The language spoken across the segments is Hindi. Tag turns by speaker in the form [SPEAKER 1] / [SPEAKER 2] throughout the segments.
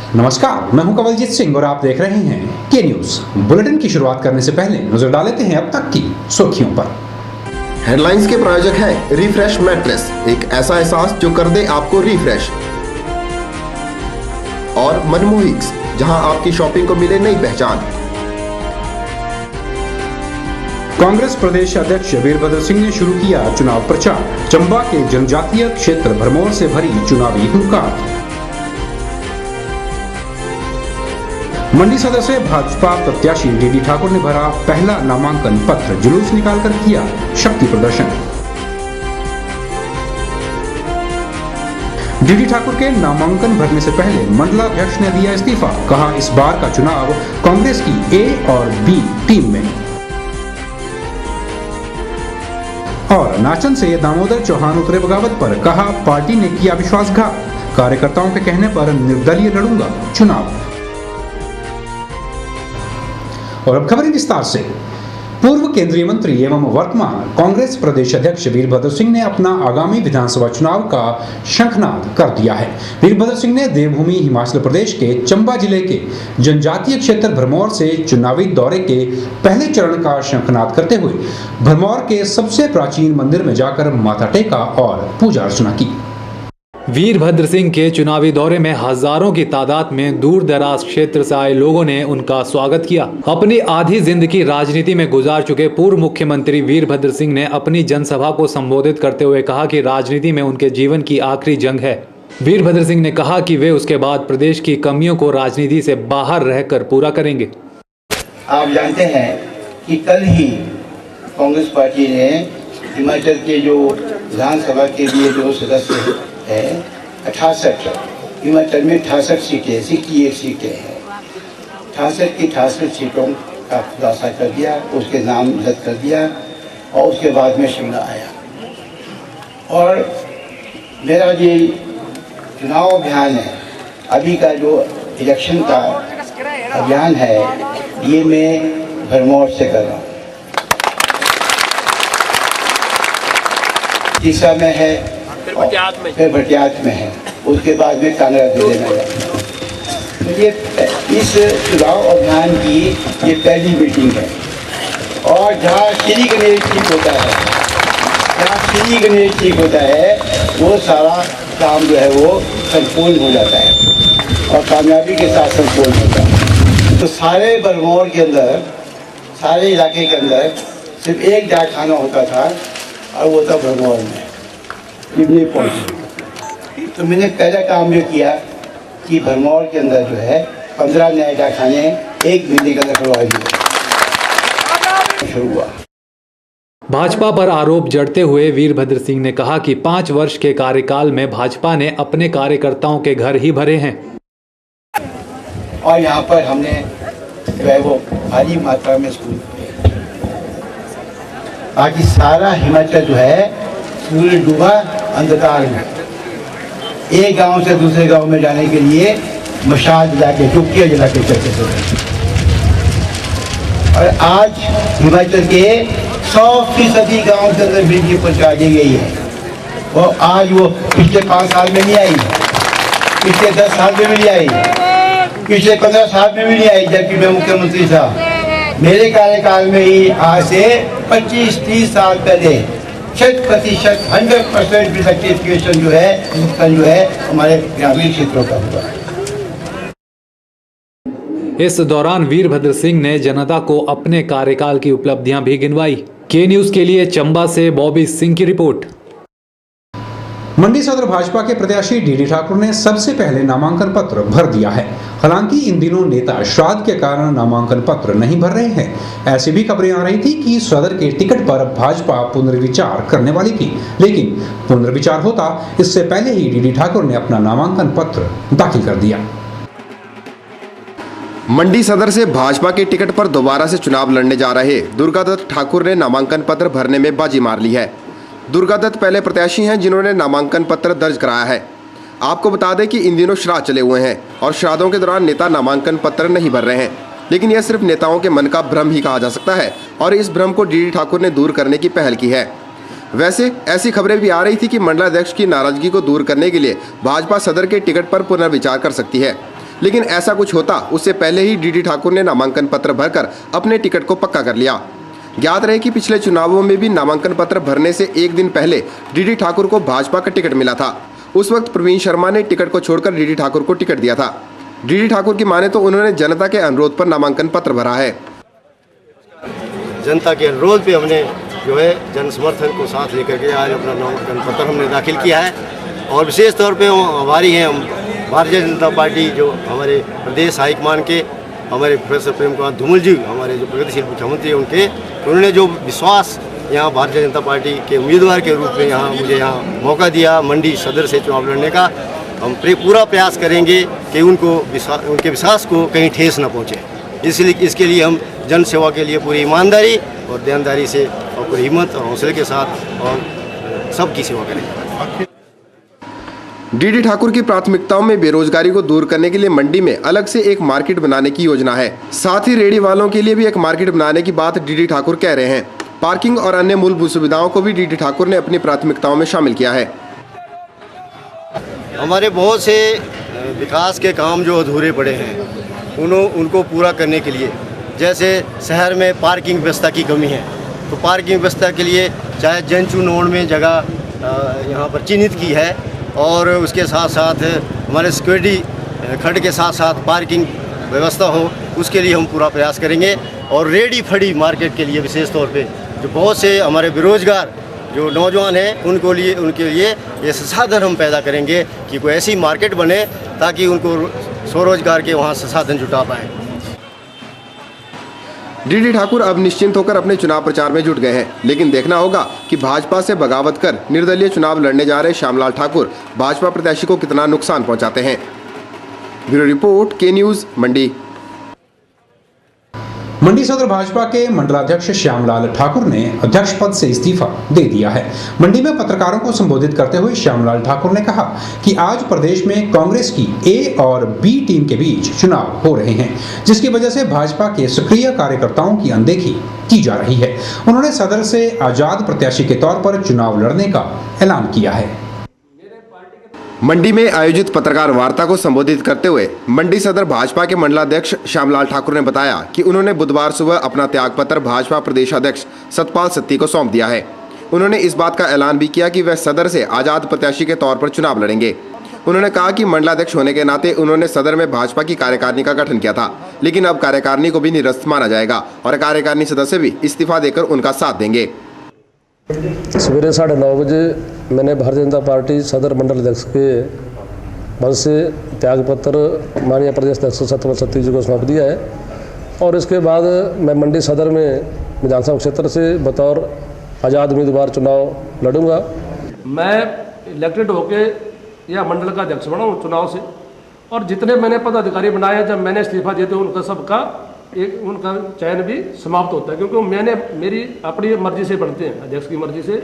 [SPEAKER 1] नमस्कार, मैं हूं कवलजीत सिंह और आप देख रहे हैं के न्यूज। बुलेटिन की शुरुआत करने से पहले नजर डाल लेते हैं अब तक की सुर्खियों पर।
[SPEAKER 2] हेडलाइंस के प्रायोजक हैं रिफ्रेश मैट्रेस, एक ऐसा एहसास जो कर दे आपको रिफ्रेश, और मनमोहिक्स, जहां आपकी शॉपिंग को मिले नई पहचान।
[SPEAKER 1] कांग्रेस प्रदेश अध्यक्ष वीरभद्र सिंह ने शुरू किया चुनाव प्रचार। चंबा के जनजातीय क्षेत्र भरमौर से भरी चुनावी हुंकार। मंडी सदर से भाजपा प्रत्याशी डीडी ठाकुर ने भरा पहला नामांकन पत्र, जुलूस निकालकर किया शक्ति प्रदर्शन। डीडी ठाकुर के नामांकन भरने से पहले मंडलाध्यक्ष ने दिया इस्तीफा, कहा इस बार का चुनाव कांग्रेस की ए और बी टीम में। और नाचन से दामोदर चौहान उतरे बगावत पर, कहा पार्टी ने किया विश्वासघात, कार्यकर्ताओं के कहने पर निर्दलीय लड़ूंगा चुनाव। और अब खबरें विस्तार से। पूर्व केंद्रीय मंत्री एवं वर्तमान कांग्रेस प्रदेश अध्यक्ष वीरभद्र सिंह ने अपना आगामी विधानसभा चुनाव का शंखनाद कर दिया है। वीरभद्र सिंह ने देवभूमि हिमाचल प्रदेश के चंबा जिले के जनजातीय क्षेत्र भरमौर से चुनावी दौरे के पहले चरण का शंखनाद करते हुए भरमौर के सबसे प्राचीन मंदिर में जाकर माथा टेका और पूजा अर्चना की।
[SPEAKER 3] वीरभद्र सिंह के चुनावी दौरे में हजारों की तादाद में दूर दराज क्षेत्र से आए लोगों ने उनका स्वागत किया। अपनी आधी जिंदगी राजनीति में गुजार चुके पूर्व मुख्यमंत्री वीरभद्र सिंह ने अपनी जनसभा को संबोधित करते हुए कहा कि राजनीति में उनके जीवन की आखिरी जंग है। वीरभद्र सिंह ने कहा कि वे उसके बाद प्रदेश की कमियों को राजनीति से बाहर रहकर पूरा करेंगे।
[SPEAKER 4] आप जानते हैं कि कल ही कांग्रेस पार्टी ने हिमाचल के जो विधानसभा के लिए जो सदस्य है 68, हिमाचल में 68 सीटें, 61 सीटें हैं, 68 की 68 सीटों का खुलासा कर दिया, उसके नाम रद्द कर दिया और उसके बाद में शिमला आया। और मेरा ये चुनाव अभियान है, अभी का जो इलेक्शन का अभियान है, ये मैं भरमौर से कर रहा हूँ। तीसरा में है, फिर भटियात में है, उसके बाद में कांगड़ा जिले में है। तो ये इस चुनाव अभियान की ये पहली मीटिंग है। और जहाँ श्री गणेश ठीक होता है, वो सारा काम जो है वो संपूर्ण हो जाता है और कामयाबी के साथ संपूर्ण होता है। तो सारे भरमौर के अंदर, सारे इलाके के अंदर सिर्फ एक डाकखाना होता था और वो था भरमौर में। तो मैंने पहला काम जो किया कि भरमौर के अंदर जो है 15 नए डाकखाने 1 महीने के अंदर खुलवा दिए। शुरू हुआ।
[SPEAKER 3] भाजपा पर आरोप जड़ते हुए वीरभद्र सिंह ने कहा कि 5 वर्ष के कार्यकाल में भाजपा ने अपने कार्यकर्ताओं के घर ही भरे हैं
[SPEAKER 4] और यहाँ पर हमने जो है वो भारी मात्रा में स्कूल, बाकी सारा हिमाचल जो है सूरज डूबा अंधकार में, एक गांव से दूसरे गांव में जाने के लिए मशाल जला के, चुपकियाँ जला के चलते थे। और आज हिमाचल के 100% गांव के अंदर बिजली पहुंचा दी गई है। और आज वो पिछले 5 साल में नहीं आई, पिछले 10 साल में भी नहीं आई, पिछले 15 साल में भी नहीं आई, जबकि मैं मुख्यमंत्री था। मेरे कार्यकाल में ही आज से 25-30 साल पहले 100% इलेक्ट्रिफिकेशन जो है हमारे ग्रामीण क्षेत्रों का हुआ है।
[SPEAKER 3] इस दौरान वीरभद्र सिंह ने जनता को अपने कार्यकाल की उपलब्धियां भी गिनवाई। के न्यूज के लिए चंबा से बॉबी सिंह की रिपोर्ट।
[SPEAKER 1] मंडी सदर भाजपा के प्रत्याशी डीडी ठाकुर ने सबसे पहले नामांकन पत्र भर दिया है। हालांकि इन दिनों नेता श्राद्ध के कारण नामांकन पत्र नहीं भर रहे हैं। ऐसी भी खबरें आ रही थी कि सदर के टिकट पर भाजपा पुनर्विचार करने वाली थी, लेकिन पुनर्विचार होता इससे पहले ही डीडी ठाकुर ने अपना नामांकन पत्र दाखिल कर दिया।
[SPEAKER 2] मंडी सदर से भाजपा के टिकट पर दोबारा से चुनाव लड़ने जा रहे दुर्गादत्त ठाकुर ने नामांकन पत्र भरने में बाजी मार ली है। दुर्गादत्त पहले प्रत्याशी हैं जिन्होंने नामांकन पत्र दर्ज कराया है। आपको बता दें कि इन दिनों श्राद्ध चले हुए हैं और श्राद्धों के दौरान नेता नामांकन पत्र नहीं भर रहे हैं, लेकिन यह सिर्फ नेताओं के मन का भ्रम ही कहा जा सकता है और इस भ्रम को डीडी ठाकुर ने दूर करने की पहल की है। वैसे ऐसी खबरें भी आ रही थी कि मंडलाध्यक्ष की नाराजगी को दूर करने के लिए भाजपा सदर के टिकट पर पुनर्विचार कर सकती है। लेकिन ऐसा कुछ होता उससे पहले ही डीडी ठाकुर ने नामांकन पत्र भरकर अपने टिकट को पक्का कर लिया। ज्ञात रहे कि पिछले चुनावों में भी नामांकन पत्र भरने से एक दिन पहले डीडी ठाकुर को भाजपा का टिकट मिला था। उस वक्त प्रवीण शर्मा ने टिकट को छोड़कर डीडी ठाकुर को टिकट दिया था। डीडी ठाकुर की माने तो उन्होंने जनता के अनुरोध पर नामांकन पत्र भरा है।
[SPEAKER 5] जनता के अनुरोध पे हमने जो है जन समर्थन को साथ लेकर के आज अपना नामांकन पत्र हमने दाखिल किया है। और विशेष तौर पे हमारी हैं हम भारतीय जनता पार्टी जो हमारे प्रदेश हाईकमान के हमारे प्रोफेसर प्रेम कुमार धूमल जी, हमारे जो प्रगतिशील मुख्यमंत्री उनके, उन्होंने जो विश्वास यहाँ भारतीय जनता पार्टी के उम्मीदवार के रूप में यहाँ मुझे यहाँ मौका दिया मंडी सदर से चुनाव लड़ने का। हम पूरा प्रयास करेंगे कि उनके विश्वास को कहीं ठेस न पहुँचे। इसलिए इसके लिए हम जन सेवा के लिए पूरी ईमानदारी और ध्यानदारी से और पूरी हिम्मत और हौसले के साथ और सबकी सेवा करेंगे।
[SPEAKER 2] डीडी ठाकुर की प्राथमिकताओं में बेरोजगारी को दूर करने के लिए मंडी में अलग से एक मार्केट बनाने की योजना है। साथ ही रेहड़ी वालों के लिए भी एक मार्केट बनाने की बात डीडी ठाकुर कह रहे हैं। पार्किंग और अन्य मूलभूत सुविधाओं को भी डीडी ठाकुर ने अपनी प्राथमिकताओं में शामिल किया है।
[SPEAKER 5] हमारे बहुत से विकास के काम जो अधूरे पड़े हैं उनको पूरा करने के लिए, जैसे शहर में पार्किंग व्यवस्था की कमी है, तो पार्किंग व्यवस्था के लिए चाहे जंचू नोड में जगह यहाँ पर चिन्हित की है और उसके साथ साथ हमारे सिक्योरिटी खंड के साथ साथ पार्किंग व्यवस्था हो, उसके लिए हम पूरा प्रयास करेंगे। और रेडी फड़ी मार्केट के लिए विशेष तौर पे जो बहुत से हमारे बेरोजगार जो नौजवान हैं उनके लिए ये संसाधन हम पैदा करेंगे कि कोई ऐसी मार्केट बने ताकि उनको स्वरोजगार के वहाँ संसाधन जुटा पाएँ।
[SPEAKER 2] डीडी ठाकुर अब निश्चिंत होकर अपने चुनाव प्रचार में जुट गए हैं, लेकिन देखना होगा कि भाजपा से बगावत कर निर्दलीय चुनाव लड़ने जा रहे श्यामलाल ठाकुर भाजपा प्रत्याशी को कितना नुकसान पहुंचाते हैं। ब्यूरो रिपोर्ट, के न्यूज, मंडी।
[SPEAKER 1] मंडी सदर भाजपा के मंडलाध्यक्ष श्यामलाल ठाकुर ने अध्यक्ष पद से इस्तीफा दे दिया है। मंडी में पत्रकारों को संबोधित करते हुए श्यामलाल ठाकुर ने कहा कि आज प्रदेश में कांग्रेस की ए और बी टीम के बीच चुनाव हो रहे हैं, जिसकी वजह से भाजपा के सक्रिय कार्यकर्ताओं की अनदेखी की जा रही है। उन्होंने सदर से आजाद प्रत्याशी के तौर पर चुनाव लड़ने का ऐलान किया है।
[SPEAKER 2] मंडी में आयोजित पत्रकार वार्ता को संबोधित करते हुए मंडी सदर भाजपा के मंडलाध्यक्ष श्यामलाल ठाकुर ने बताया कि उन्होंने बुधवार सुबह अपना त्यागपत्र भाजपा प्रदेशाध्यक्ष सतपाल सत्ती को सौंप दिया है। उन्होंने इस बात का ऐलान भी किया कि वह सदर से आजाद प्रत्याशी के तौर पर चुनाव लड़ेंगे। उन्होंने कहा कि मंडलाध्यक्ष होने के नाते उन्होंने सदर में भाजपा की कार्यकारिणी का गठन किया था, लेकिन अब कार्यकारिणी को भी निरस्त माना जाएगा और कार्यकारिणी सदस्य भी इस्तीफा देकर उनका साथ देंगे।
[SPEAKER 6] सवेरे 9:30 बजे मैंने भारतीय जनता पार्टी सदर मंडल अध्यक्ष के पद से त्यागपत्र माननीय प्रदेश अध्यक्ष सतपाल सत्ती जी को सौंप दिया है और इसके बाद मैं मंडी सदर में विधानसभा क्षेत्र से बतौर आज़ाद उम्मीदवार चुनाव लड़ूंगा।
[SPEAKER 7] मैं इलेक्टेड होके या मंडल का अध्यक्ष बना हूँ चुनाव से, और जितने मैंने पदाधिकारी बनाए जब मैंने इस्तीफा दिए थे उनका सबका उनका चयन भी समाप्त होता है, क्योंकि मेरी अपनी मर्जी से बनते हैं, अध्यक्ष की मर्जी से।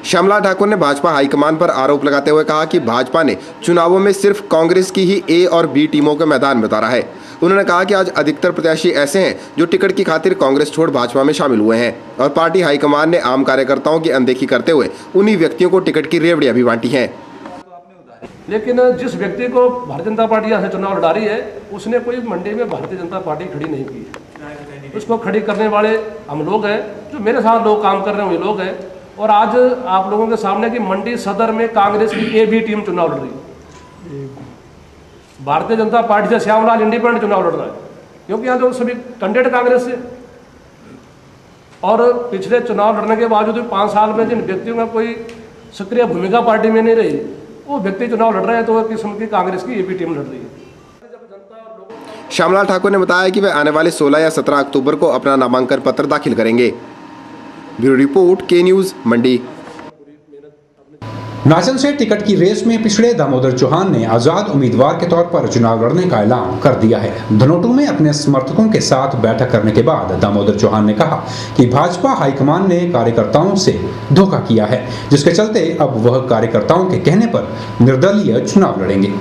[SPEAKER 2] श्यामलाल ठाकुर ने भाजपा हाईकमान पर आरोप लगाते हुए कहा कि भाजपा ने चुनावों में सिर्फ कांग्रेस की ही ए और बी टीमों को मैदान में उतारा है। उन्होंने कहा कि आज अधिकतर प्रत्याशी ऐसे हैं जो टिकट की खातिर कांग्रेस छोड़ भाजपा में शामिल हुए हैं और पार्टी हाईकमान ने आम कार्यकर्ताओं की अनदेखी करते हुए उन्हीं व्यक्तियों को टिकट की रेवड़ियां भी बांटी हैं।
[SPEAKER 7] लेकिन जिस व्यक्ति को भारतीय जनता पार्टी यहाँ से चुनाव लड़ा रही है उसने कोई मंडी में भारतीय जनता पार्टी खड़ी नहीं की है। उसको खड़ी करने वाले हम लोग हैं, जो मेरे साथ लोग काम कर रहे हैं वही लोग हैं। और आज आप लोगों के सामने कि मंडी सदर में कांग्रेस की ए बी टीम चुनाव लड़ रही है, भारतीय जनता पार्टी से श्यामलाल इंडिपेंडेंट चुनाव लड़ रहा है, क्योंकि यहाँ तो सभी कैंडिडेट कांग्रेस से। और पिछले चुनाव लड़ने के बावजूद 5 साल में जिन व्यक्तियों का कोई सक्रिय भूमिका पार्टी में नहीं रही, वो व्यक्ति चुनाव लड़ रहे हैं, तो वह किस्म की कांग्रेस की एबी टीम लड़ रही है।
[SPEAKER 2] श्यामलाल ठाकुर ने बताया कि वे आने वाले 16 या 17 अक्टूबर को अपना नामांकन पत्र दाखिल करेंगे। ब्यूरो रिपोर्ट, के न्यूज, मंडी।
[SPEAKER 1] नाचन से टिकट की रेस में पिछड़े दामोदर चौहान ने आजाद उम्मीदवार के तौर पर चुनाव लड़ने का ऐलान कर दिया है। धनोटू में अपने समर्थकों के साथ बैठक करने के बाद दामोदर चौहान ने कहा कि भाजपा हाईकमान ने कार्यकर्ताओं से धोखा किया है, जिसके चलते अब वह कार्यकर्ताओं के कहने पर निर्दलीय चुनाव लड़ेंगे।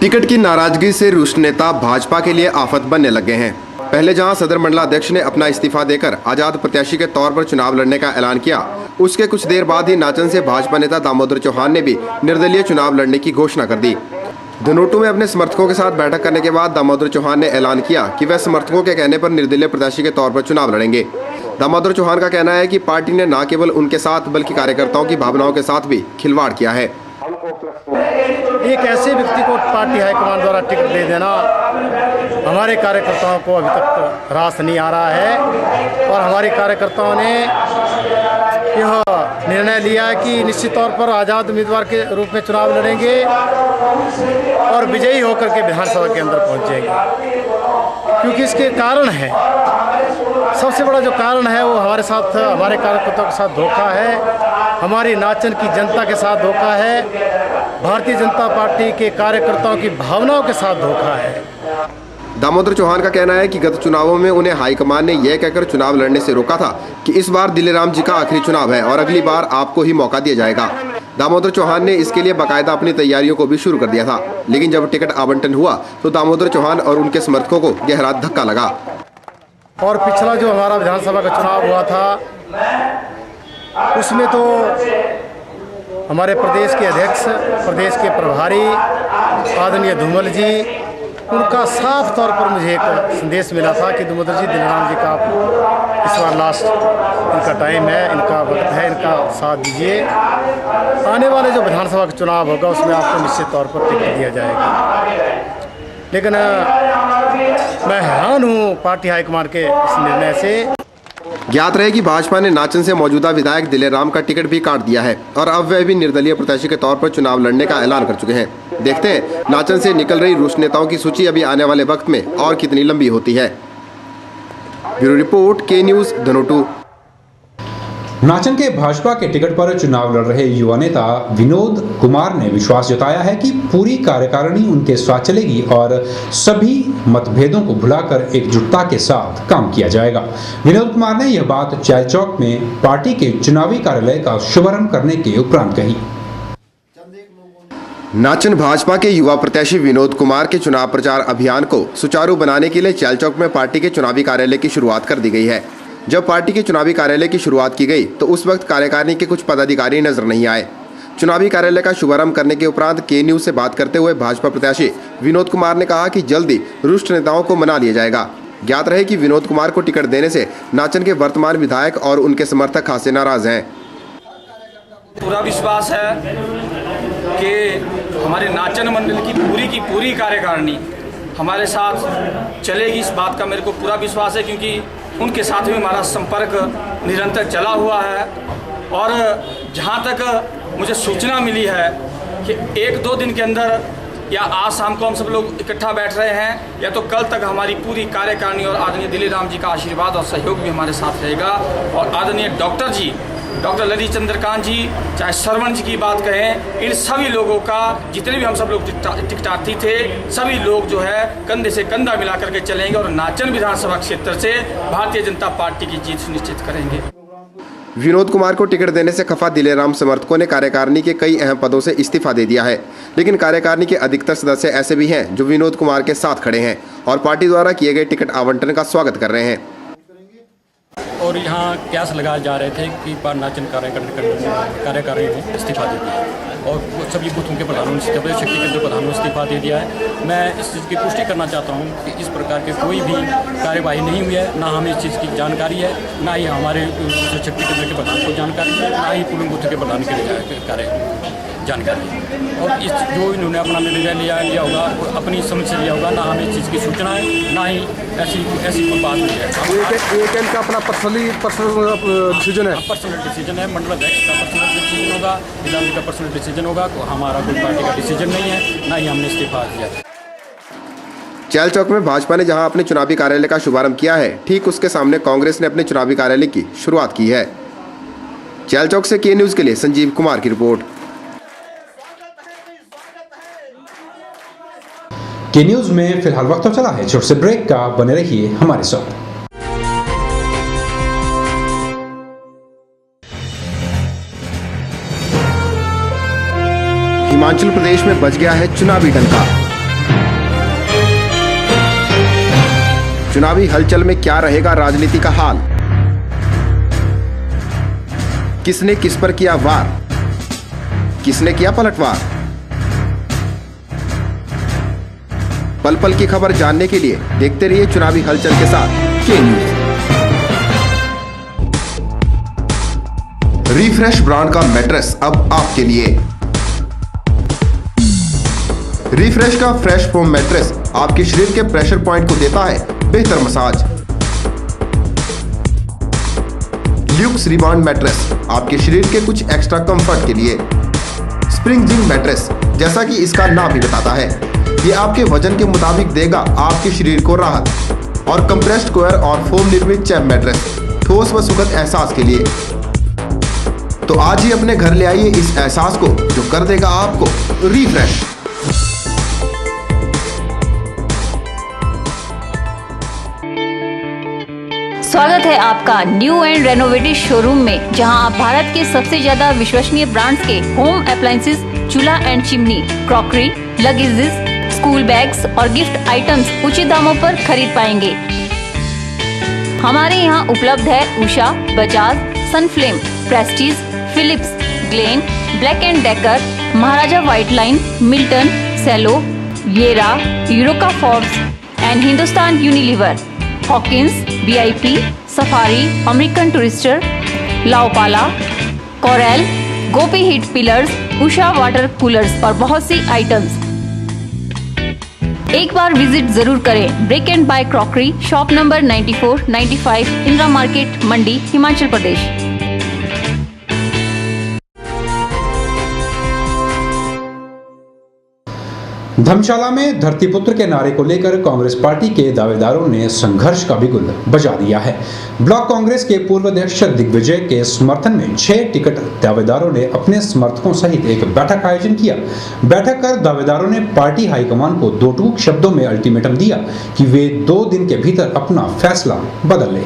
[SPEAKER 2] टिकट की नाराजगी से रुष्ट नेता भाजपा के लिए आफत बनने लगे हैं। पहले जहां सदर मंडलाध्यक्ष ने अपना इस्तीफा देकर आजाद प्रत्याशी के तौर पर चुनाव लड़ने का ऐलान किया, उसके कुछ देर बाद ही नाचन से भाजपा नेता दामोदर चौहान ने भी निर्दलीय चुनाव लड़ने की घोषणा कर दी। धनोटू में अपने समर्थकों के साथ बैठक करने के बाद दामोदर चौहान ने ऐलान किया कि वह समर्थकों के कहने पर निर्दलीय प्रत्याशी के तौर पर चुनाव लड़ेंगे। दामोदर चौहान का कहना है कि पार्टी ने न केवल उनके साथ बल्कि कार्यकर्ताओं की भावनाओं के साथ भी खिलवाड़ किया है।
[SPEAKER 8] एक ऐसे व्यक्ति को पार्टी हाईकमान द्वारा टिकट दे देना हमारे कार्यकर्ताओं को अभी तक रास नहीं आ रहा है और हमारे कार्यकर्ताओं ने यह निर्णय लिया है कि निश्चित तौर पर आज़ाद उम्मीदवार के रूप में चुनाव लड़ेंगे और विजयी होकर के विधानसभा के अंदर पहुंचेंगे। क्योंकि इसके कारण है, सबसे बड़ा जो कारण है वो हमारे साथ, हमारे कार्यकर्ताओं के साथ धोखा है, हमारी नाचन की जनता के साथ धोखा है, भारतीय जनता पार्टी के कार्यकर्ताओं की भावनाओं के साथ धोखा है।
[SPEAKER 2] दामोदर चौहान का कहना है कि गत चुनावों में उन्हें हाईकमान ने यह कहकर चुनाव लड़ने से रोका था कि इस बार दिलेराम जी का आखिरी चुनाव है और अगली बार आपको ही मौका दिया जाएगा। दामोदर चौहान ने इसके लिए बाकायदा अपनी तैयारियों को भी शुरू कर दिया था, लेकिन जब टिकट आवंटन हुआ तो दामोदर चौहान और उनके समर्थकों को गहरा धक्का लगा।
[SPEAKER 8] और पिछला जो हमारा विधानसभा का चुनाव हुआ था उसमें तो हमारे प्रदेश के अध्यक्ष, प्रदेश के प्रभारी आदरणीय धूमल जी, उनका साफ तौर पर मुझे एक संदेश मिला था कि दामोदर जी, दिलेराम जी का आप इस बार लास्ट इनका टाइम है, इनका वक्त है, इनका साथ दीजिए, आने वाले जो विधानसभा का चुनाव होगा उसमें आपको निश्चित तौर पर टिकट दिया जाएगा। लेकिन मैं हैरान हूँ पार्टी हाईकमान के इस निर्णय से।
[SPEAKER 2] ज्ञात रहे कि भाजपा ने नाचन से मौजूदा विधायक दिलेराम का टिकट भी काट दिया है और अब वह भी निर्दलीय प्रत्याशी के तौर पर चुनाव लड़ने का ऐलान कर चुके हैं। देखते हैं नाचन से निकल रही रुष्ट नेताओं की सूची अभी आने वाले वक्त में और कितनी लंबी होती है। ब्यूरो रिपोर्ट, के न्यूज़, धनोटू।
[SPEAKER 1] नाचन के भाजपा के टिकट पर चुनाव लड़ रहे युवा नेता विनोद कुमार ने विश्वास जताया है कि पूरी कार्यकारिणी उनके साथ चलेगी और सभी मतभेदों को भुलाकर एकजुटता के साथ काम किया जाएगा। विनोद कुमार ने यह बात चाय चौक में पार्टी के चुनावी कार्यालय का शुभारंभ करने के उपरांत कही।
[SPEAKER 2] नाचन भाजपा के युवा प्रत्याशी विनोद कुमार के चुनाव प्रचार अभियान को सुचारू बनाने के लिए चाय चौक में पार्टी के चुनावी कार्यालय की शुरुआत कर दी गई है। जब पार्टी के चुनावी कार्यालय की शुरुआत की गई तो उस वक्त कार्यकारिणी के कुछ पदाधिकारी नजर नहीं आए। चुनावी कार्यालय का शुभारंभ करने के उपरांत के न्यूज से बात करते हुए भाजपा प्रत्याशी विनोद कुमार ने कहा कि जल्दी रुष्ट नेताओं को मना लिया जाएगा। ज्ञात रहे कि विनोद कुमार को टिकट देने से नाचन के वर्तमान विधायक और उनके समर्थक खासे नाराज हैं।
[SPEAKER 9] पूरा विश्वास है कि हमारे नाचन मंडल की पूरी कार्यकारिणी हमारे साथ चलेगी। इस बात का मेरे को पूरा विश्वास है क्योंकि उनके साथ भी हमारा संपर्क निरंतर चला हुआ है और जहाँ तक मुझे सूचना मिली है कि 1-2 दिन के अंदर या आज शाम को हम सब लोग इकट्ठा बैठ रहे हैं या तो कल तक हमारी पूरी कार्यकारिणी और आदरणीय दिलेराम जी का आशीर्वाद और सहयोग भी हमारे साथ रहेगा। और आदरणीय डॉक्टर जी, डॉक्टर ललित चंद्रकांत जी, चाहे श्रवण जी की बात कहें, इन सभी लोगों का, जितने भी हम सब लोग टिकटार्थी थे, सभी लोग जो है कंधे से कंधा मिला करके चलेंगे और नाचन विधानसभा क्षेत्र से भारतीय जनता पार्टी की जीत सुनिश्चित करेंगे।
[SPEAKER 2] विनोद कुमार को टिकट देने से खफा दिलेराम समर्थकों ने कार्यकारिणी के कई अहम पदों से इस्तीफा दे दिया है, लेकिन कार्यकारिणी के अधिकतर सदस्य ऐसे भी हैं जो विनोद कुमार के साथ खड़े हैं और पार्टी द्वारा किए गए टिकट आवंटन का स्वागत कर रहे हैं।
[SPEAKER 10] और यहाँ क्यास लगाए जा रहे थे कि बार नाचन कार्यकारिणी ने इस्तीफा दे दिया और सभी बूथों के प्रधानों ने, शक्ति केंद्र प्रधानों ने इस्तीफा दे दिया है। मैं इस चीज़ की पुष्टि करना चाहता हूँ कि इस प्रकार की कोई भी कार्यवाही नहीं हुई है, ना हमें इस चीज़ की जानकारी है, ना ही हमारे शक्ति केंद्र के प्रधान को जानकारी है, ना ही पोलिंग बूथ के प्रधान के जानकारी है। और इस जो इन्होंने अपना निर्णय लिया होगा अपनी समझ से लिया होगा, ना हमें इस चीज़ की सूचना है, ना ही ऐसी कोई बात नहीं है।
[SPEAKER 8] एक इनका अपना पर्सनल डिसीजन है,
[SPEAKER 10] पर्सनल डिसीजन है, मंडल अध्यक्ष का पर्सनल डिसीजन होगा, विधान का पर्सनल डिसीजन होगा, तो हमारा कोई पार्टी का डिसीजन नहीं है, ना ही हमने इस्तीफा दिया।
[SPEAKER 2] चैल चौक में भाजपा ने जहां अपने चुनावी कार्यालय का शुभारंभ किया है, ठीक उसके सामने कांग्रेस ने अपने चुनावी कार्यालय की शुरुआत की है। चैल चौक से के न्यूज के लिए संजीव कुमार की रिपोर्ट।
[SPEAKER 1] के न्यूज में फिलहाल वक्त तो चला है छोटे से ब्रेक का, बने रहिए हमारे साथ।
[SPEAKER 2] हिमाचल प्रदेश में बज गया है चुनावी डंका। चुनावी हलचल में क्या रहेगा राजनीति का हाल? किसने किस पर किया वार? किसने किया पलटवार? पल पल की खबर जानने के लिए देखते रहिए चुनावी हलचल के साथ के न्यूज। रिफ्रेश ब्रांड का मैट्रेस अब आपके लिए। रिफ्रेश का फ्रेश फोम मैट्रेस आपके शरीर के प्रेशर पॉइंट को देता है बेहतर मसाज। ल्यूक्स रिबाउंड मैट्रेस आपके शरीर के कुछ एक्स्ट्रा कंफर्ट के लिए। स्प्रिंग जिंग मैट्रेस, जैसा कि इसका नाम ही बताता है, ये आपके वजन के मुताबिक देगा आपके शरीर को राहत। और कंप्रेस्ड कोयर और फोम निर्मित चैम्प मैट्रेस, ठोस व सुखद एहसास के लिए। तो आज ही अपने घर ले आइए इस एहसास को जो कर देगा आपको रिफ्रेश।
[SPEAKER 11] स्वागत है आपका न्यू एंड रेनोवेटेड शोरूम में, जहां आप भारत के सबसे ज्यादा विश्वसनीय ब्रांड्स के होम अप्लायंसेस, चूल्हा and chimney, crockery, luggages, school bags और गिफ्ट आइटम्स उचित दामों पर खरीद पाएंगे। हमारे यहाँ उपलब्ध है Usha, Bajaj, Sunflame, Prestige, Philips, Glen, black and Decker, Maharaja white line, Milton, Cello, Yera, Eureka Forbes and Hindustan Unilever, Hawkins, VIP, Safari, American Tourister, LaOpala, Corelle, Gopi heat pillars, Usha water coolers और बहुत सी आइटम्स। एक बार विजिट जरूर करें। Break and bye crockery, shop number 94, 95, Indira market, Mandi, Himachal Pradesh.
[SPEAKER 1] Dharamshala में धरतीपुत्र के नारे को लेकर कांग्रेस पार्टी के दावेदारों ने संघर्ष का बिगुल बजा दिया है। ब्लॉक कांग्रेस के पूर्व अध्यक्ष दिग्विजय के समर्थन में 6 टिकट दावेदारों ने अपने समर्थकों सहित एक बैठक का आयोजन किया। बैठक कर दावेदारों ने पार्टी हाईकमान को 2 टूक शब्दों में अल्टीमेटम दिया कि वे 2 दिन के भीतर अपना फैसला बदल लें।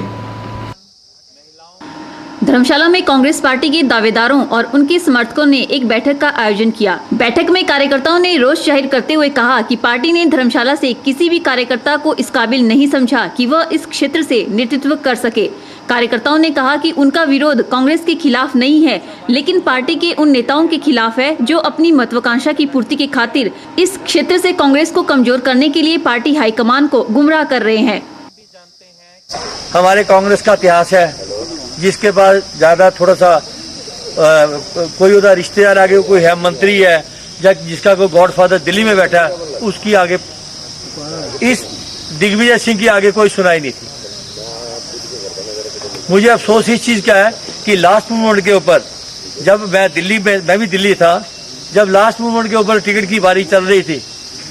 [SPEAKER 11] धर्मशाला में कांग्रेस पार्टी के दावेदारों और उनके समर्थकों ने एक बैठक का आयोजन किया। बैठक में कार्यकर्ताओं ने रोष जाहिर करते हुए कहा कि पार्टी ने धर्मशाला से किसी भी कार्यकर्ता को इस काबिल नहीं समझा कि वह इस क्षेत्र से नेतृत्व कर सके। कार्यकर्ताओं ने कहा कि उनका विरोध कांग्रेस के खिलाफ नहीं है, लेकिन पार्टी के उन नेताओं के खिलाफ है जो अपनी महत्वाकांक्षा की पूर्ति के खातिर इस क्षेत्र से कांग्रेस को कमजोर करने के लिए पार्टी हाईकमान को गुमराह कर रहे हैं।
[SPEAKER 12] हमारे कांग्रेस का इतिहास है, जिसके पास ज्यादा थोड़ा सा कोई उधर रिश्तेदार आगे कोई है, मंत्री है, जिसका कोई गॉडफादर दिल्ली में बैठा है, उसकी आगे इस दिग्विजय सिंह की आगे कोई सुनाई नहीं थी। मुझे अफसोस इस चीज का है कि लास्ट मोमेंट के ऊपर, जब मैं भी दिल्ली था, जब लास्ट मोमेंट के ऊपर टिकट की बारी चल रही थी,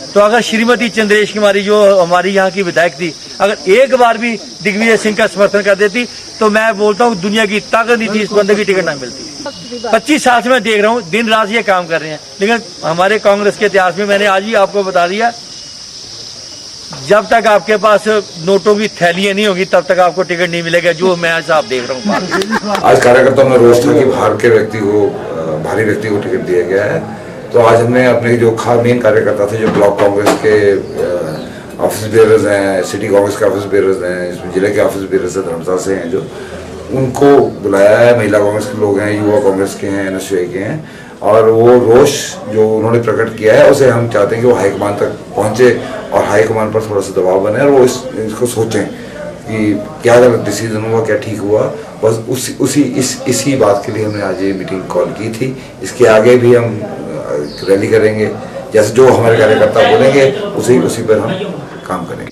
[SPEAKER 12] तो अगर श्रीमती चंद्रेश कुमारी जो हमारी यहाँ की विधायक थी, अगर एक बार भी दिग्विजय सिंह का समर्थन कर देती, तो मैं बोलता हूँ दुनिया की ताकत नहीं थी इस बंदे की टिकट ना मिलती। 25 साल से मैं देख रहा हूँ, दिन रात ये काम कर रहे हैं, लेकिन हमारे कांग्रेस के इतिहास में मैंने आज ही आपको बता दिया, जब तक आपके पास नोटों की थैलियां नहीं होगी तब तक आपको टिकट नहीं मिलेगा, जो मैं आज देख रहा हूँ।
[SPEAKER 13] आज कार्यकर्ताओं में रोष था कि बाहर के व्यक्ति को, भारी व्यक्ति को टिकट दिया गया है। तो आज हमने अपने जो मेन कार्यकर्ता थे, जो ब्लॉक कांग्रेस के ऑफिस बेयरर्स हैं, सिटी कांग्रेस के ऑफिस बेयरर्स हैं, इसमें जिले के ऑफिस बेयरर्स धर्मशाला से हैं, जो उनको बुलाया है। महिला कांग्रेस के लोग हैं, युवा कांग्रेस के हैं, NSUI के हैं, और वो रोष जो उन्होंने प्रकट किया है उसे हम चाहते हैं कि वो हाईकमान तक पहुंचे और हाईकमान पर थोड़ा सा दबाव बने और वो इसको सोचें कि क्या गलत डिसीजन हुआ, क्या ठीक हुआ। बस इसी बात के लिए हमने आज ये मीटिंग कॉल की थी। इसके आगे भी हम रैली करेंगे, जैसे जो हमारे कार्यकर्ता बोलेंगे उसी पर हम काम करेंगे।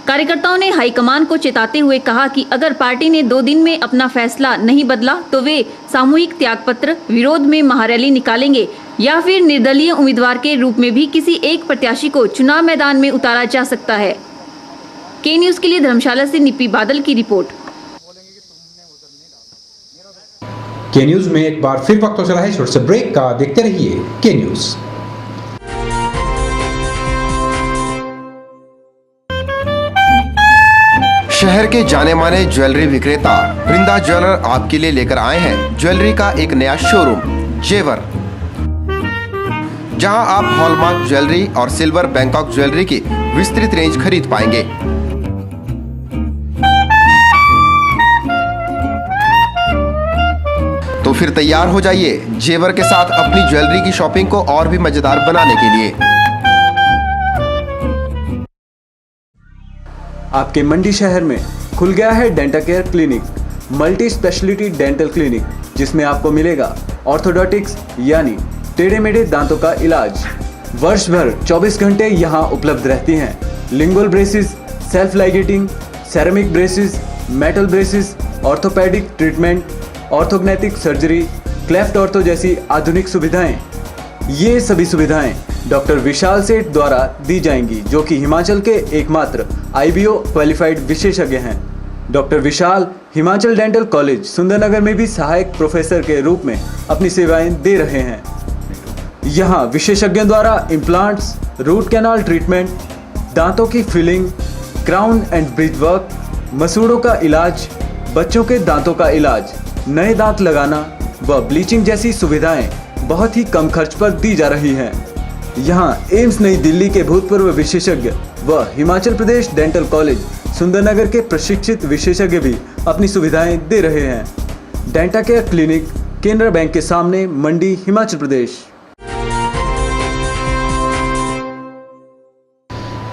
[SPEAKER 11] कार्यकर्ताओं ने हाईकमान को चेताते हुए कहा कि अगर पार्टी ने 2 दिन में अपना फैसला नहीं बदला तो वे सामूहिक त्यागपत्र, विरोध में महारैली निकालेंगे या फिर निर्दलीय उम्मीदवार के रूप में भी किसी एक प्रत्याशी को चुनाव मैदान में उतारा जा सकता है। के न्यूज के लिए धर्मशाला से निपी बादल की रिपोर्ट।
[SPEAKER 1] के न्यूज में एक बार फिर वक्त हो चला है छोटे से ब्रेक का। देखते रहिए के न्यूज।
[SPEAKER 2] शहर के जाने माने ज्वेलरी विक्रेता वृंदा ज्वेलर आपके लिए लेकर आए हैं ज्वेलरी का एक नया शोरूम जेवर, जहां आप हॉलमार्क ज्वेलरी और सिल्वर बैंकॉक ज्वेलरी की विस्तृत रेंज खरीद पाएंगे। तो फिर तैयार हो जाइए जेवर के साथ अपनी ज्वेलरी की शॉपिंग को और भी मजेदार बनाने के लिए।
[SPEAKER 14] आपके मंडी शहर में खुल गया है dental care clinic, multi speciality dental clinic, जिसमें आपको मिलेगा ऑर्थोडोंटिक्स यानी टेढ़े मेढ़े दांतों का इलाज। वर्ष भर 24 घंटे यहाँ उपलब्ध रहती हैं lingual braces, self ligating, ceramic braces, metal braces, orthopaedic treatment, orthognathic surgery, cleft ortho जैसी आधुनिक सुविधाएं। ये सभी सुविधाएं डॉक्टर विशाल सेठ द्वारा दी जाएंगी, जो कि हिमाचल के एकमात्र IBO क्वालिफाइड विशेषज्ञ हैं। डॉक्टर विशाल हिमाचल डेंटल कॉलेज सुंदरनगर में भी सहायक प्रोफेसर के रूप में अपनी सेवाएं दे रहे हैं। यहाँ विशेषज्ञों द्वारा इम्प्लांट्स, रूट कैनाल ट्रीटमेंट, दांतों की filling, crown and bridge work, मसूड़ों का इलाज, बच्चों के दांतों का इलाज, नए दांत लगाना व ब्लीचिंग जैसी सुविधाएं बहुत ही कम खर्च पर दी जा रही हैं। यहाँ एम्स नई दिल्ली के भूतपूर्व विशेषज्ञ व हिमाचल प्रदेश डेंटल कॉलेज सुंदरनगर के प्रशिक्षित विशेषज्ञ भी अपनी सुविधाएं दे रहे हैं। Denta care clinic, Canara bank के सामने, मंडी, हिमाचल प्रदेश।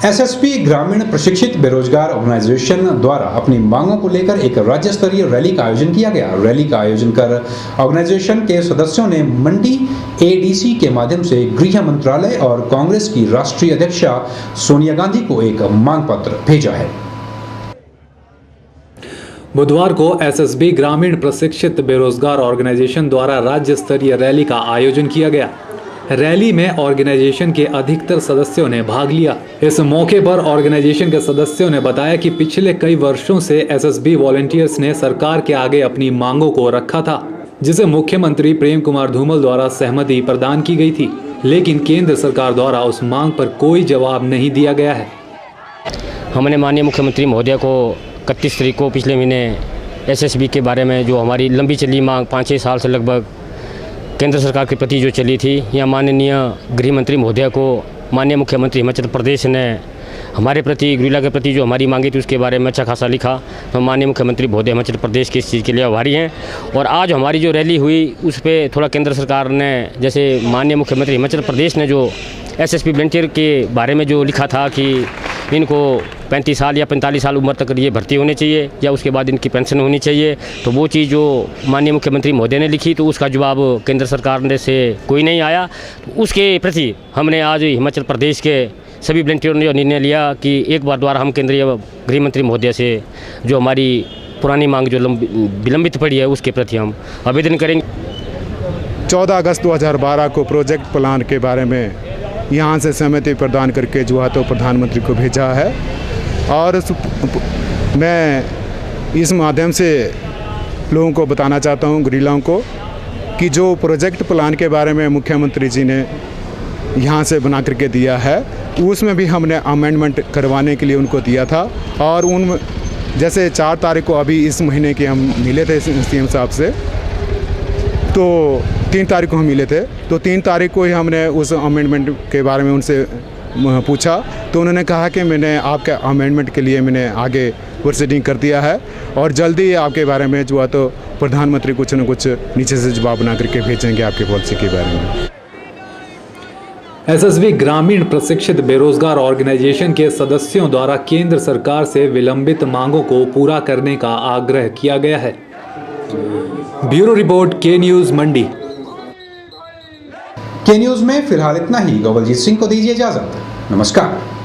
[SPEAKER 1] SSP ग्रामीण प्रशिक्षित बेरोजगार ऑर्गेनाइजेशन द्वारा अपनी मांगों को लेकर एक राज्य स्तरीय रैली का आयोजन किया गया। रैली का आयोजन कर ऑर्गेनाइजेशन के सदस्यों ने मंडी ADC के माध्यम से गृह मंत्रालय और कांग्रेस की राष्ट्रीय अध्यक्षा सोनिया गांधी को एक मांग पत्र भेजा है।
[SPEAKER 3] बुधवार को SSB ग्रामीण प्रशिक्षित बेरोजगार ऑर्गेनाइजेशन द्वारा राज्य स्तरीय रैली का आयोजन किया गया। रैली में ऑर्गेनाइजेशन के अधिकतर सदस्यों ने भाग लिया। इस मौके पर ऑर्गेनाइजेशन के सदस्यों ने बताया कि पिछले कई वर्षों से SSB वॉलंटियर्स ने सरकार के आगे अपनी मांगों को रखा था, जिसे मुख्यमंत्री प्रेम कुमार धूमल द्वारा सहमति प्रदान की गई थी, लेकिन केंद्र सरकार द्वारा उस मांग पर कोई जवाब नहीं दिया गया है।
[SPEAKER 15] हमने माननीय मुख्यमंत्री महोदय को 31 तारीख को पिछले महीने SSB के बारे में जो हमारी लंबी चली मांग 5-6 साल से लगभग केंद्र सरकार के प्रति जो चली थी, या माननीय गृह मंत्री महोदय को माननीय मुख्यमंत्री हिमाचल प्रदेश ने हमारे प्रति, गृह के प्रति जो हमारी मांगी थी उसके बारे में अच्छा खासा लिखा। तो माननीय मुख्यमंत्री महोदय हिमाचल प्रदेश के इस चीज़ के लिए आभारी हैं। और आज हमारी जो रैली हुई उस पर थोड़ा केंद्र सरकार ने, जैसे माननीय मुख्यमंत्री हिमाचल प्रदेश ने जो SSB वॉलंटियर के बारे में जो लिखा था कि इनको 35 साल या 45 साल उम्र तक ये भर्ती होने चाहिए या उसके बाद इनकी पेंशन होनी चाहिए, तो वो चीज़ जो माननीय मुख्यमंत्री महोदय ने लिखी, तो उसका जवाब केंद्र सरकार ने से कोई नहीं आया। तो उसके प्रति हमने आज हिमाचल प्रदेश के सभी वॉलंटियरों ने निर्णय लिया कि एक बार द्वारा हम केंद्रीय गृह मंत्री महोदय से जो हमारी पुरानी मांग जो विलंबित पड़ी है उसके प्रति हम आवेदन करेंगे।
[SPEAKER 16] 14 अगस्त 2012 को प्रोजेक्ट प्लान के बारे में यहाँ से सहमति प्रदान करके जो है तो प्रधानमंत्री को भेजा है। और मैं इस माध्यम से लोगों को बताना चाहता हूँ, गरीलाओं को, कि जो प्रोजेक्ट प्लान के बारे में मुख्यमंत्री जी ने यहाँ से बना करके दिया है, उसमें भी हमने अमेंडमेंट करवाने के लिए उनको दिया था। और उन जैसे 4 तारीख को अभी इस महीने के हम मिले थे CM साहब से, तो 3 तारीख को हम मिले थे, तो 3 तारीख को ही हमने उस अमेंडमेंट के बारे में उनसे पूछा, तो उन्होंने कहा कि मैंने आपके अमेंडमेंट के लिए मैंने आगे प्रोसीडिंग कर दिया है और जल्दी आपके बारे में जो है तो प्रधानमंत्री कुछ न कुछ नीचे से जवाब बना करके भेजेंगे आपके पॉलिसी के बारे में।
[SPEAKER 3] SSB ग्रामीण प्रशिक्षित बेरोजगार ऑर्गेनाइजेशन के सदस्यों द्वारा केंद्र सरकार से विलंबित मांगों को पूरा करने का आग्रह किया गया है। ब्यूरो रिपोर्ट, K न्यूज़ मंडी।
[SPEAKER 1] K न्यूज़ में फिलहाल इतना ही। गोपालजीत सिंह को दीजिए इजाजत। नमस्कार।